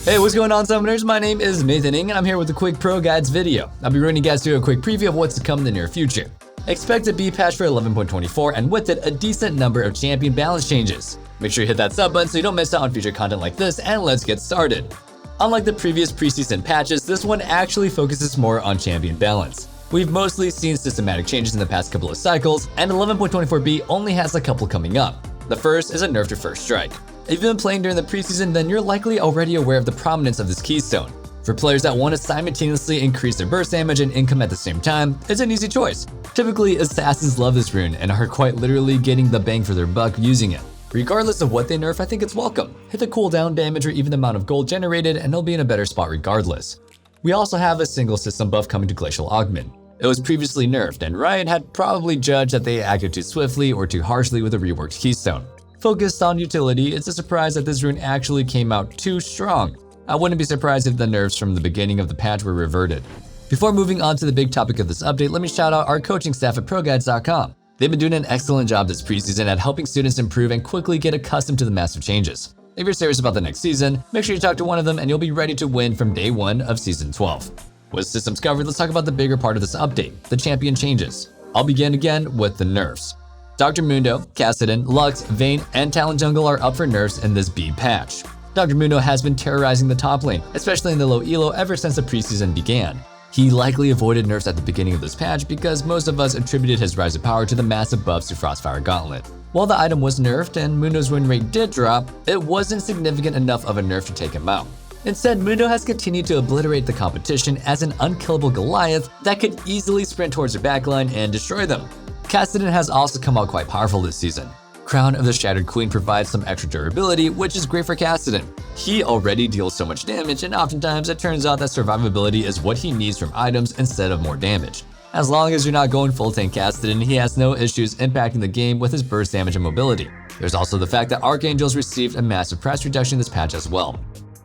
Hey, what's going on, Summoners? My name is Nathan Ng, and I'm here with a quick ProGuides video. I'll be running you guys through a quick preview of what's to come in the near future. Expect a B patch for 11.24, and with it, a decent number of champion balance changes. Make sure you hit that sub button so you don't miss out on future content like this, and let's get started. Unlike the previous preseason patches, this one actually focuses more on champion balance. We've mostly seen systematic changes in the past couple of cycles, and 11.24b only has a couple coming up. The first is a nerf to First Strike. If you've been playing during the preseason, then you're likely already aware of the prominence of this keystone. For players that want to simultaneously increase their burst damage and income at the same time, it's an easy choice. Typically, assassins love this rune and are quite literally getting the bang for their buck using it. Regardless of what they nerf, I think it's welcome. Hit the cooldown damage or even the amount of gold generated and they'll be in a better spot regardless. We also have a single system buff coming to Glacial Augment. It was previously nerfed, and Riot had probably judged that they acted too swiftly or too harshly with a reworked keystone. Focused on utility, it's a surprise that this rune actually came out too strong. I wouldn't be surprised if the nerfs from the beginning of the patch were reverted. Before moving on to the big topic of this update, let me shout out our coaching staff at ProGuides.com. They've been doing an excellent job this preseason at helping students improve and quickly get accustomed to the massive changes. If you're serious about the next season, make sure you talk to one of them and you'll be ready to win from day 1 of Season 12. With systems covered, let's talk about the bigger part of this update, the champion changes. I'll begin again with the nerfs. Dr. Mundo, Kassadin, Lux, Vayne, and Talon Jungle are up for nerfs in this B patch. Dr. Mundo has been terrorizing the top lane, especially in the low elo ever since the preseason began. He likely avoided nerfs at the beginning of this patch because most of us attributed his rise of power to the massive buffs to Frostfire Gauntlet. While the item was nerfed and Mundo's win rate did drop, it wasn't significant enough of a nerf to take him out. Instead, Mundo has continued to obliterate the competition as an unkillable Goliath that could easily sprint towards their backline and destroy them. Kassadin has also come out quite powerful this season. Crown of the Shattered Queen provides some extra durability, which is great for Kassadin. He already deals so much damage, and oftentimes it turns out that survivability is what he needs from items instead of more damage. As long as you're not going full tank Kassadin, he has no issues impacting the game with his burst damage and mobility. There's also the fact that Archangels received a massive price reduction this patch as well.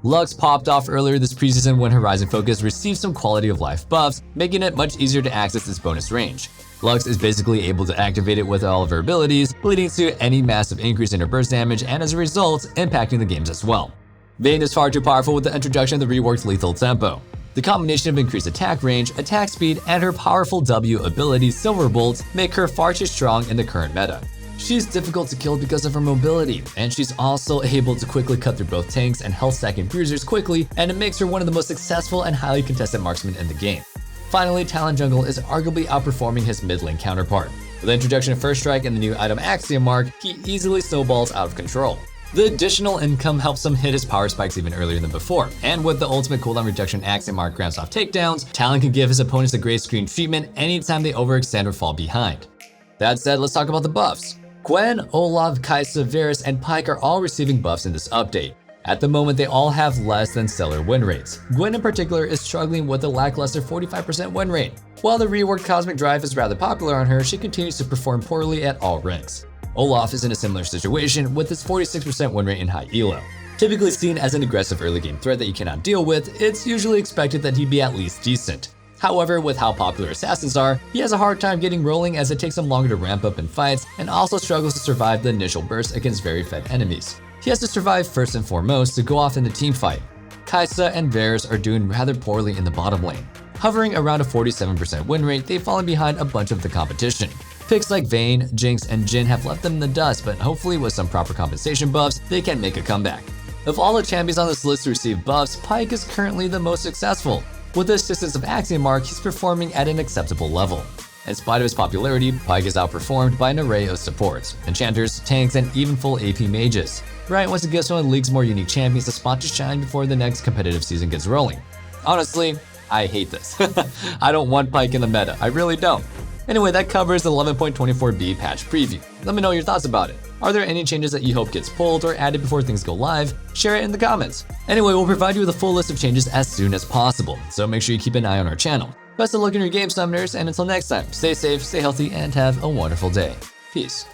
Lux popped off earlier this preseason when Horizon Focus received some quality of life buffs, making it much easier to access its bonus range. Lux is basically able to activate it with all of her abilities, leading to any massive increase in her burst damage and as a result, impacting the games as well. Vayne is far too powerful with the introduction of the reworked lethal tempo. The combination of increased attack range, attack speed, and her powerful W ability Silver Bolt make her far too strong in the current meta. She's difficult to kill because of her mobility, and she's also able to quickly cut through both tanks and health stacking bruisers quickly, and it makes her one of the most successful and highly contested marksmen in the game. Finally, Talon Jungle is arguably outperforming his mid lane counterpart. With the introduction of First Strike and the new item Axiom Mark, he easily snowballs out of control. The additional income helps him hit his power spikes even earlier than before, and with the ultimate cooldown reduction Axiom Mark grants off takedowns, Talon can give his opponents a gray screen treatment anytime they overextend or fall behind. That said, let's talk about the buffs. Gwen, Olaf, Kai'Sa, Varus, and Pyke are all receiving buffs in this update. At the moment, they all have less than stellar win rates. Gwen in particular is struggling with a lackluster 45% win rate. While the reworked Cosmic Drive is rather popular on her, she continues to perform poorly at all ranks. Olaf is in a similar situation with his 46% win rate in high elo. Typically seen as an aggressive early game threat that you cannot deal with, it's usually expected that he'd be at least decent. However, with how popular assassins are, he has a hard time getting rolling as it takes him longer to ramp up in fights and also struggles to survive the initial burst against very fed enemies. He has to survive first and foremost to go off in the team fight. Kai'Sa and Varus are doing rather poorly in the bottom lane. Hovering around a 47% win rate, they've fallen behind a bunch of the competition. Picks like Vayne, Jinx, and Jhin have left them in the dust, but hopefully with some proper compensation buffs, they can make a comeback. Of all the champions on this list to receive buffs, Pyke is currently the most successful. With the assistance of Axiom Mark, he's performing at an acceptable level. In spite of his popularity, Pyke is outperformed by an array of supports, enchanters, tanks, and even full AP mages. Riot wants to give some of the league's more unique champions a spot to shine before the next competitive season gets rolling. Honestly, I hate this. I don't want Pyke in the meta, I really don't. Anyway, that covers the 11.24b patch preview. Let me know your thoughts about it. Are there any changes that you hope gets pulled or added before things go live? Share it in the comments. Anyway, we'll provide you with a full list of changes as soon as possible, so make sure you keep an eye on our channel. Best of luck in your game, Summoners, and until next time, stay safe, stay healthy, and have a wonderful day. Peace.